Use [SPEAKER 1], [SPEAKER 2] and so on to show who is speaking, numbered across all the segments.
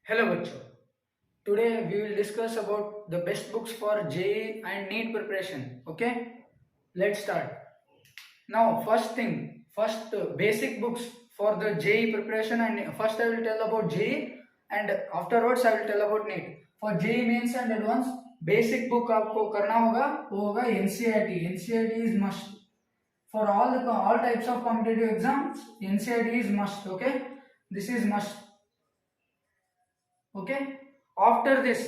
[SPEAKER 1] Hello बच्चों, today we will discuss about the best books for JEE and NEET preparation. Okay, let's start. Now, first basic books for the JEE preparation, and first I will tell about JEE and afterwards I will tell about NEET. For JEE mains and advanced, basic book आपको करना होगा वो होगा NCERT. NCERT is must for all types of competitive exams. NCERT is must. Okay, this is must. Okay, after this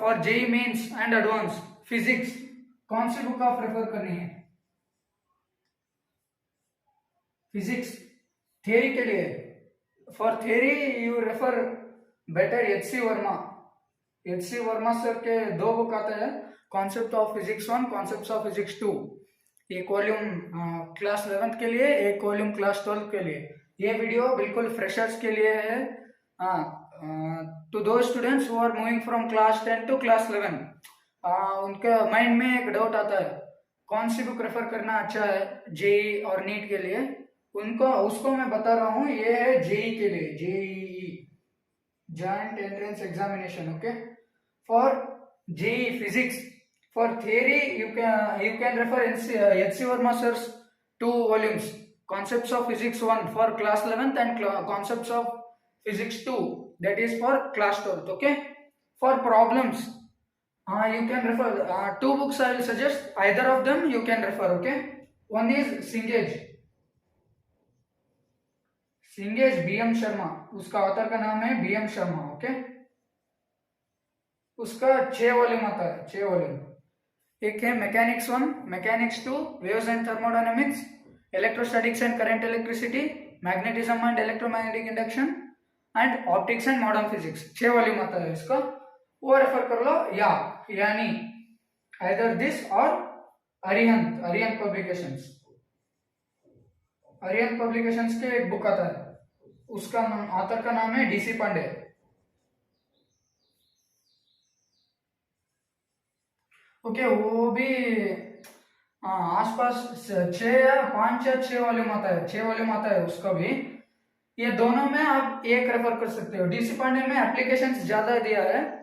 [SPEAKER 1] for JEE mains and advance physics कौन सी book आप refer करनी है? फिजिक्स थियरी के लिए for theory you refer better HC Verma. HC Verma sir के दो book आते हैं, concept of physics 1, concept of physics 2. एक वॉल्यूम क्लास 11th के लिए, एक वॉल्यूम क्लास 12th के लिए. ये वीडियो बिल्कुल फ्रेशर्स के लिए है. टू दो students who are moving from class 10 to class 11, उनके माइंड में एक डाउट आता है कौन सी बुक रेफर करना अच्छा है जेई और नीट के लिए. उनको उसको मैं बता रहा हूँ, ये है जेई के लिए, JEE joint entrance examination. Okay, for JEE physics for theory you can refer HC Verma sir's 2 volumes, concepts of physics 1 for class 11th and concepts of physics 2, that is for class 12th. Okay, for problems you can refer 2 books I will suggest, either of them you can refer. Okay, one is Singage BM Sharma, उसका author का नाम है BM Sharma. Okay, उसका 6 volume आता है, 6 volume. एक है mechanics 1, mechanics 2, waves and thermodynamics, electrostatics and current electricity, magnetism and electromagnetic induction and optics and modern physics. 6 volume आता है इसका, वो रेफर कर लो. यानी आइदर दिस और अरिहंत पब्लिकेशंस. अरिहंत पब्लिकेशंस के एक बुक आता है, उसका ऑथर का नाम है DC पांडे. ओके, वो भी आसपास 6 या 5 या 6 वॉल्यूम आता है, 6 वॉल्यूम आता है उसका भी. ये दोनों में आप एक रेफर कर सकते हो. DC पांडे में एप्लीकेशंस ज्यादा दिया है,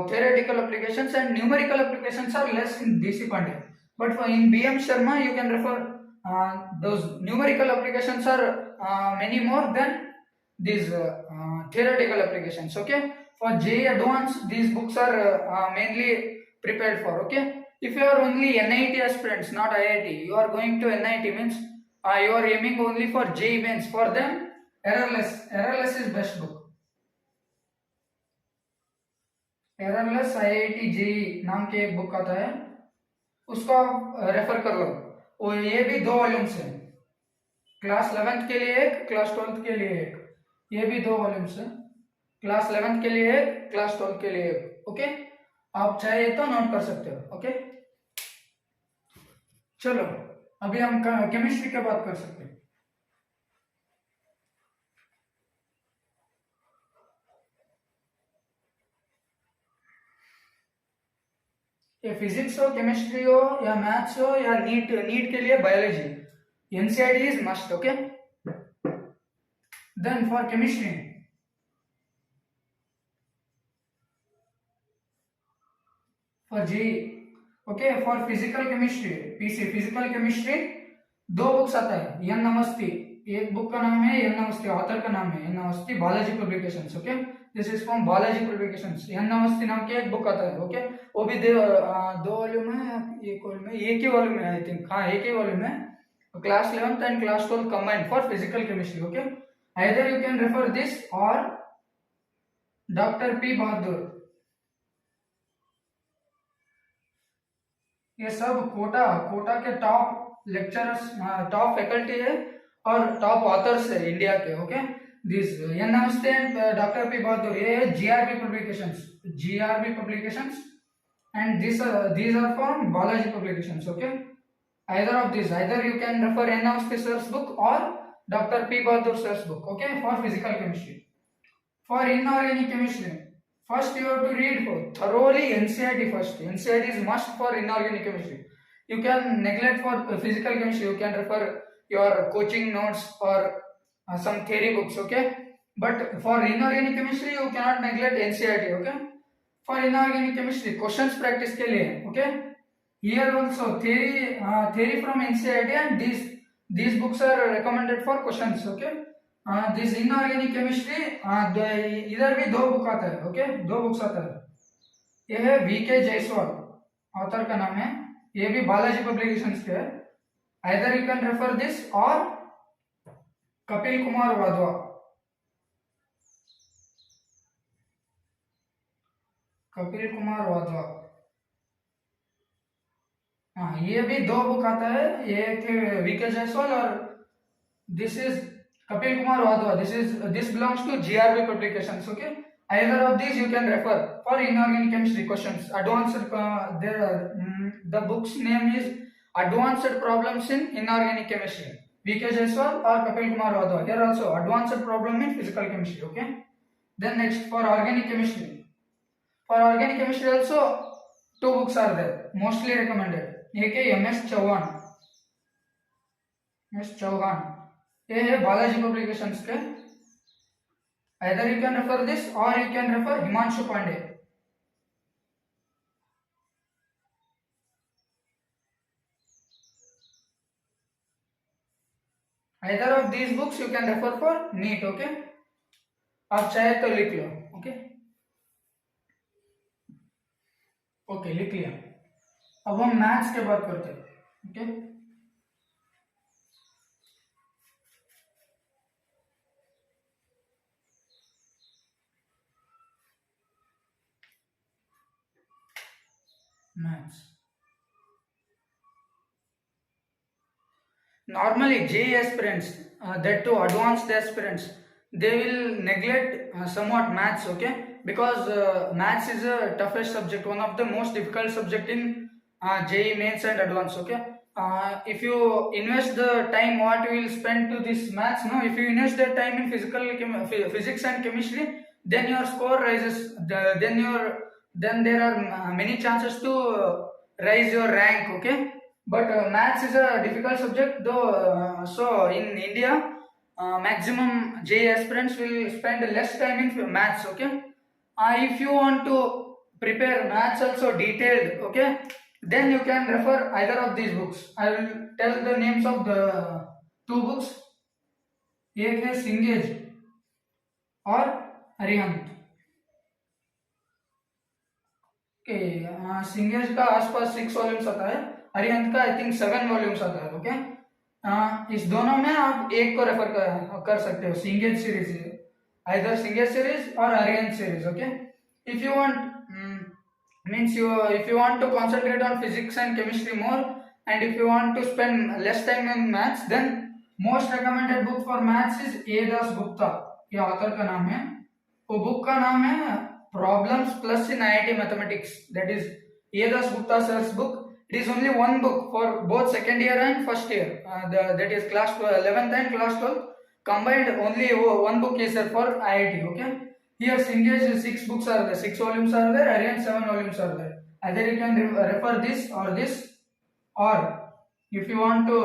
[SPEAKER 1] theoretical applications and numerical applications are less in DC Pandey, but in BM Sharma you can refer those numerical applications are many more than these theoretical applications. Okay, for JEE advanced these books are mainly prepared for. Okay, if you are only NIT aspirants, not IIT, you are going to NIT means you are aiming only for JEE mains. For them errorless is best book. Errorless IIT JEE नाम के एक book आता है, उसको refer कर लो. और ये भी 2 वॉल्यूम्स है, क्लास 11th के लिए एक, क्लास 12th के लिए एक. ये भी 2 वॉल्यूम्स है, क्लास 11th के लिए एक, क्लास 12th के लिए एक. ओके, आप चाहिए तो नोट कर सकते हो. ओके, चलो अभी हम केमिस्ट्री की बात कर सकते हैं. ये फिजिक्स हो, केमिस्ट्री हो या मैथ्स हो या नीट के लिए biology, NCERT is must. Okay, then for chemistry for JEE. Okay, for physical chemistry PC physical chemistry 2 books आता है. एन अवस्थी, एक बुक का नाम है एन अवस्थी, ऑथर का नाम है N Awasthi, biology publications. Okay, this is from biology publications. N Awasthi नाम की एक बुक आता है. ओके, वो भी 2 वॉल्यूम है, एक ही वॉल्यूम है आई थिंक. हाँ, एक ही वॉल्यूम है, class 11th and class 12 combined for physical chemistry. Okay, either you can refer this और डॉक्टर P बहादुर. ये सब कोटा के टॉप लेक्चरर्स, टॉप फैकल्टी है और टॉप ऑथर्स है इंडिया के. ओके, दिस नमस्ते एंड डॉक्टर P बहादुर, ये है GRB publications and these are from biology publications. Okay, either of these, either you can refer N. Awasthi sir's book or Dr. P. Bahadur sir's book. Okay, for physical chemistry. For inorganic chemistry, first you have to read thoroughly NCERT first. NCERT is must for inorganic chemistry. You can neglect for physical chemistry, you can refer your coaching notes or some theory books. Okay, But for inorganic chemistry, you cannot neglect NCERT. Okay. For inorganic chemistry, questions practice के लिए. Okay. Here also theory from NCERT, and these books are recommended for questions. Okay. This inorganic chemistry इधर भी दो book आता है. Okay. दो books आता है. ये है VK जायसवाल, ऑथर का नाम है. ये भी बालाजी पब्लिकेशंस के है. Either you can refer this or Kapil Kumar Wadhwa. Kapil Kumar Wadhwa. हाँ, ये भी दो बुक आता है. ये थे VK जायसवाल और this is Kapil Kumar Wadhwa. This belongs to GRB publications. Okay. Either of these you can refer for inorganic chemistry questions. Advanced the book's name is Advanced Problems in Inorganic Chemistry. VK Jaiswal or Kapil Kumar Wadhwa. Here also advanced problem in physical chemistry. Okay. Then next for organic chemistry. For organic chemistry also two books are there, mostly recommended. एक है MS Chauhan. ये है Balaji publications के. Either you can refer this or you can refer Himanshu Pandey. Either of these books you can refer for NEET. Okay. आप चाहे तो लिख लो. Okay. Okay, लिख लिया. अब हम मैथ्स के बात करते हैं. Okay. Maths. Normally JEE aspirants, that too advanced aspirants, they will neglect somewhat maths. Okay, because maths is a toughest subject, one of the most difficult subject in JEE mains and advanced. Okay. If you invest the time what you will spend to this maths, no, if you invest that time in physics and chemistry, then your score rises. Then there are many chances to rise your rank. Okay. But maths is a difficult subject, though. So in India, maximum JEE aspirants will spend less time in maths. Okay. If you want to prepare maths also detailed, okay, then you can refer either of these books. I will tell the names of the two books. एक है सिंगेज और अरिहंत. सिंगेज का आसपास 6 volumes आता है. अरिहंत का I think 7 volumes आता है. ओके. इस दोनों में आप एक को रेफर कर सकते हो. सिंगेज सीरीज, आइदर सिंगेज सीरीज और Arihant series. Okay. If you want if you want to concentrate on physics and chemistry more, and if you want to spend less time in maths, then most recommended book for maths is A. Das Gupta. ये author का नाम है. वो book का नाम है Problems Plus in IIT Mathematics. That is A. Das Gupta sir's book. It is only one book for both second year and first year. That is class 11th and class 12th combined. Only one book is there for IIT. Okay. Here Singe's 6 books are there, 6 volumes are there, Aryan 7 volumes are there. Either you can refer this or this, or if you want to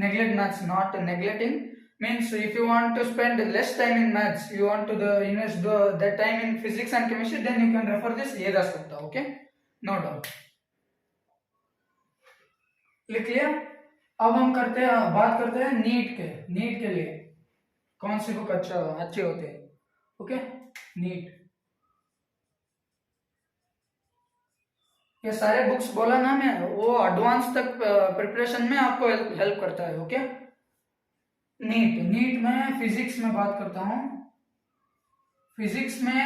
[SPEAKER 1] neglect maths, not neglecting, means if you want to spend less time in maths, you want to invest that time in physics and chemistry, then you can refer this A. Das Gupta. Okay, no doubt. लिख लिया. अब हम बात करते हैं NEET के लिए कौन सी बुक अच्छे होते हैं. ओके. नीट, ये सारे बुक्स बोला ना मैं, वो एडवांस तक प्रिपरेशन में आपको हेल्प करता है. ओके. नीट में फिजिक्स में बात करता हूँ. फिजिक्स में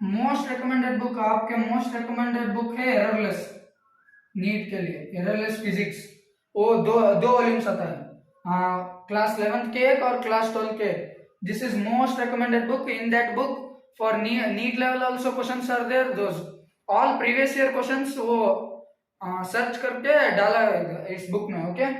[SPEAKER 1] मोस्ट रिकमेंडेड बुक, आपके मोस्ट रिकमेंडेड बुक है एररलेस. नीट के लिए एररलेस फिजिक्स, वो दो वॉल्यूम्स आता है. क्लास 11th के एक और क्लास 12 के. This is most recommended book. In that book, for NEET level also questions are there. Those all previous year questions वो सर्च करके डाला है इस बुक में. Okay.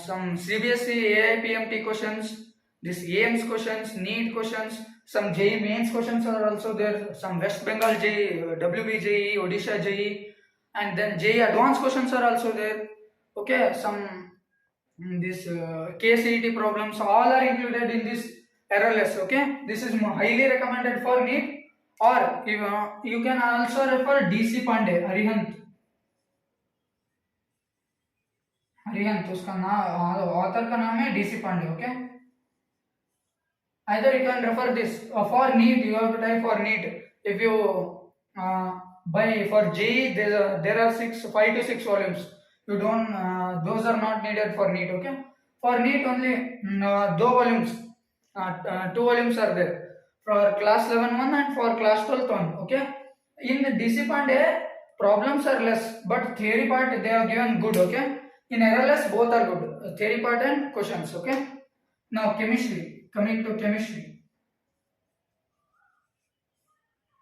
[SPEAKER 1] Some CBSE AIPMT questions, this AIMS questions, NEET questions, some JEE mains questions are also there. Some West Bengal JEE, WB JEE, Odisha JEE, and then JEE advanced questions are also there. Okay. Some this KCET problems all are included in this errorless. Okay, this is highly recommended for NEET. Or you can also refer DC Pandey, Arihant उसका नाम, author का नाम है DC Pandey. Okay, either you can refer this for NEET. You have to type for NEET. If you by for JEE, there are 5 to 6 volumes. You don't those are not needed for NEET. Okay, for NEET only 2 volumes, 2 volumes are there for class 11 one and for class 12 one. Okay, in DC Pandey problems are less, but theory part they are given good. Okay, in errorless both are good, theory part and questions. Okay, now chemistry, coming to chemistry.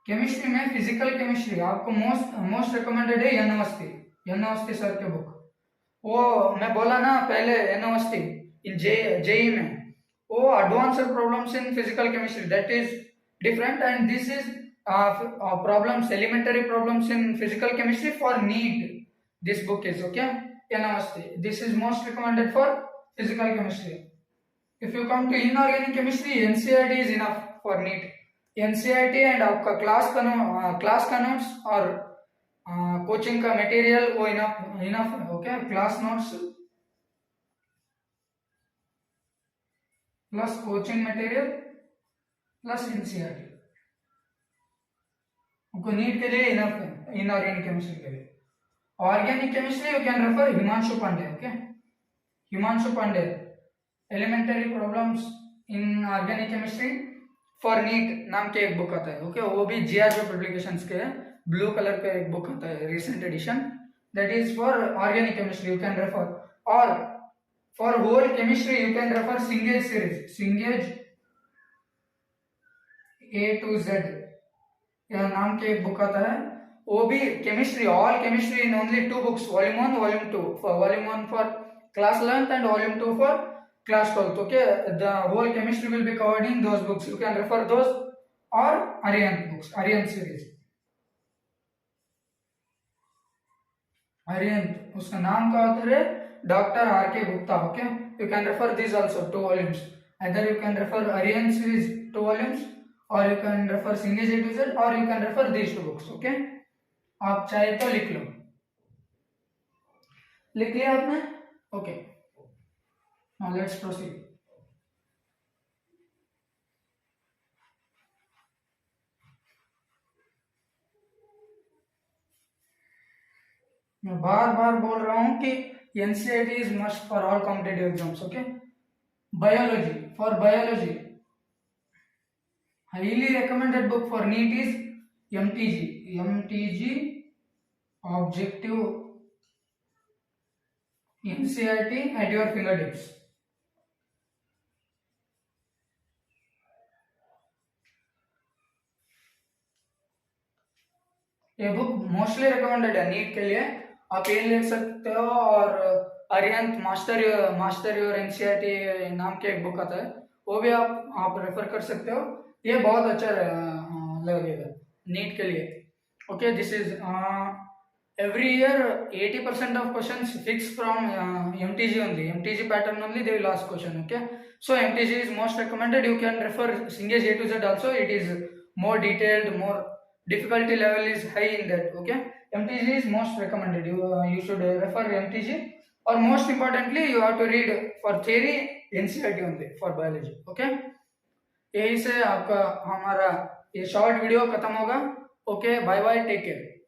[SPEAKER 1] Chemistry में physical chemistry आपको most recommended है N Awasthi sir के book. वो मैं बोला ना पहले, N Awasthi इन JEE में वो advanced problems in physical chemistry, that is different, and this is problems, elementary problems in physical chemistry for NEET. This book is okay, N Awasthi. This is most recommended for physical chemistry. If you come to inorganic chemistry, NCERT is enough for NEET. NCERT and आपका class का notes और coaching का material वो enough है. Okay, class notes plus coaching material plus NCERT आपको NEET के लिए enough है. इनऑर्गेनिक केमिस्ट्री के लिए organic chemistry you can refer Himanshu Pandey. Okay, Himanshu Pandey, elementary problems in organic chemistry for NEET नाम के एक बुक आता है. ओके, वो भी जियाजो पब्लिकेशंस के है, ब्लू कलर का एक बुक आता है, recent edition, that is for organic chemistry. You can refer. और for whole chemistry you can refer Cengage series, Cengage A to Z यह नाम के एक बुक आता है. वो भी chemistry, all chemistry in only 2 books, volume 1 volume 2. For volume 1 for class 11th and volume 2 for class 12th. Okay, the whole chemistry will be covered in those books. You can refer those or Aryan books, Aryan series. Aryan, उसका नाम का author है Dr. R.K. Gupta. Okay, you can refer these also 2 volumes. Either you can refer Aryan series 2 volumes or you can refer Singhej A to Z or you can refer these 2 books. Okay, आप चाहे तो लिख लो. लिख लिया आपने? Okay. Now let's proceed. मैं बार बार बोल रहा हूं कि NCERT is must for all competitive exams. Okay, biology, for biology highly recommended book for NEET is MTG objective NCERT at your finger tips. ये बुक मोस्टली रिकमेंडेड है NEET के लिए. आप ये ले सकते हो. और अरिहंत मास्टर योर एनसीईआरटी नाम के एक बुक आता है, वो भी आप रेफर कर सकते हो. ये बहुत अच्छा लगेगा नीट के लिए. Okay, this is every year 80% of questions fixed from MTG only, MTG pattern only they will ask question. Okay, so MTG is most recommended. You can refer Singhej A to Z also. It is more detailed, more difficulty level is high in that. Okay, MTG is most recommended. You should refer MTG. or most importantly you have to read for theory NCERT only for biology. Okay, यही से आपका हमारा ये short video खत्म होगा. Okay, bye bye, take care.